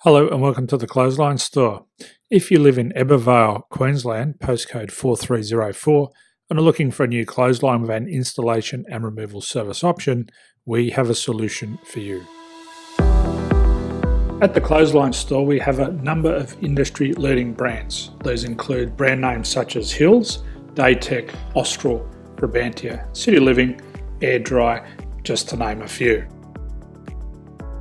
Hello and welcome to the Clothesline Store. If you live in Ebbw Vale, Queensland, postcode 4304, and are looking for a new clothesline with an installation and removal service option, we have a solution for you. At the Clothesline Store, we have a number of industry-leading brands. These include brand names such as Hills, Daytech, Austral, Brabantia, City Living, Air Dry, just to name a few.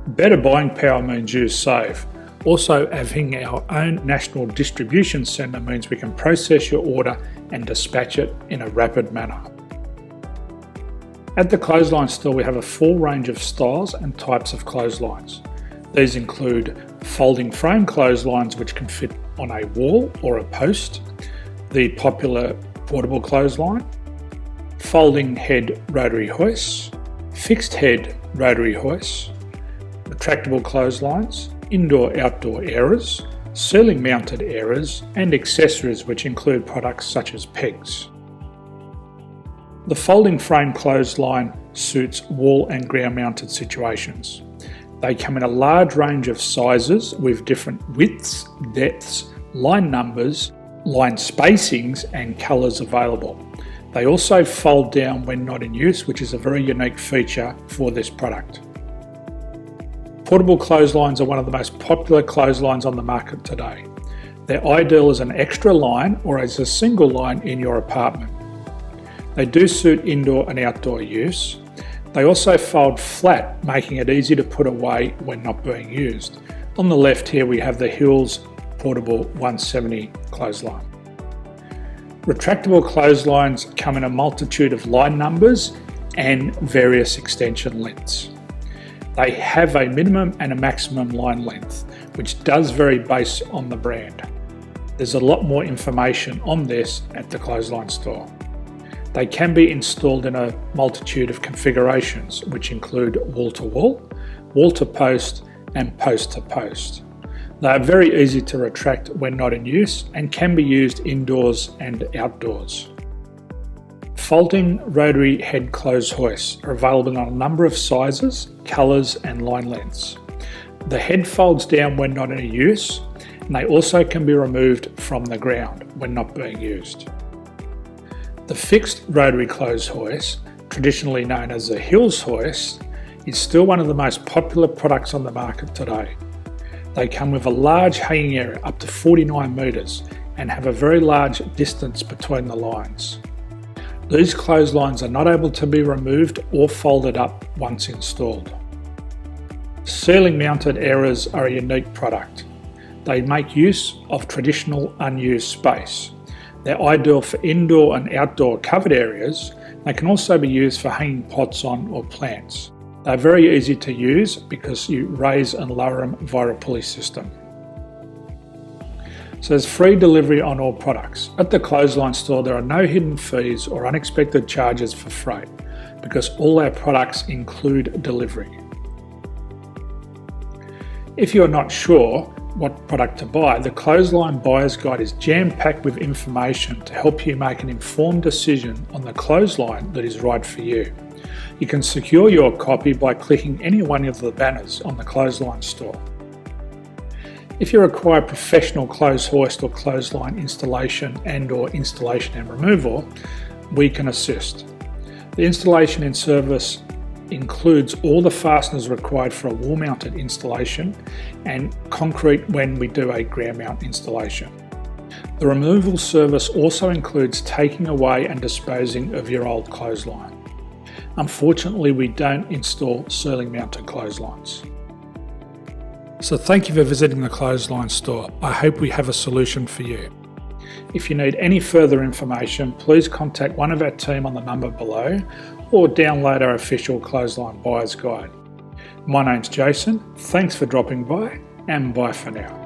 Better buying power means you save. Also, having our own national distribution centre means we can process your order and dispatch it in a rapid manner. At the Clothesline Store, we have a full range of styles and types of clotheslines. These include folding frame clotheslines which can fit on a wall or a post, the popular portable clothesline, folding head rotary hoists, fixed head rotary hoists, retractable clotheslines, indoor-outdoor airers, ceiling mounted airers, and accessories which include products such as pegs. The folding frame clothesline suits wall and ground mounted situations. They come in a large range of sizes with different widths, depths, line numbers, line spacings and colours available. They also fold down when not in use, which is a very unique feature for this product. Portable clotheslines are one of the most popular clotheslines on the market today. They're ideal as an extra line or as a single line in your apartment. They do suit indoor and outdoor use. They also fold flat, making it easy to put away when not being used. On the left here we have the Hills Portable 170 clothesline. Retractable clotheslines come in a multitude of line numbers and various extension lengths. They have a minimum and a maximum line length, which does vary based on the brand. There's a lot more information on this at the Clothesline Store. They can be installed in a multitude of configurations, which include wall-to-wall, wall-to-post, and post-to-post. They are very easy to retract when not in use and can be used indoors and outdoors. Folding rotary head clothes hoists are available in a number of sizes, colours and line lengths. The head folds down when not in use, and they also can be removed from the ground when not being used. The fixed rotary clothes hoist, traditionally known as the Hills hoist, is still one of the most popular products on the market today. They come with a large hanging area up to 49 metres and have a very large distance between the lines. These clotheslines are not able to be removed or folded up once installed. Ceiling mounted airers are a unique product. They make use of traditional unused space. They're ideal for indoor and outdoor covered areas. They can also be used for hanging pots on or plants. They're very easy to use because you raise and lower them via a pulley system. So there's free delivery on all products. At the Clothesline Store, there are no hidden fees or unexpected charges for freight because all our products include delivery. If you're not sure what product to buy, the Clothesline Buyer's Guide is jam-packed with information to help you make an informed decision on the clothesline that is right for you. You can secure your copy by clicking any one of the banners on the Clothesline Store. If you require professional clothes hoist or clothesline installation and/or installation and removal, we can assist. The installation and service includes all the fasteners required for a wall-mounted installation and concrete when we do a ground mount installation. The removal service also includes taking away and disposing of your old clothesline. Unfortunately, we don't install ceiling mounted clotheslines. So thank you for visiting the Clothesline Store. I hope we have a solution for you. If you need any further information, please contact one of our team on the number below or download our official Clothesline Buyer's Guide. My name's Jason, thanks for dropping by and bye for now.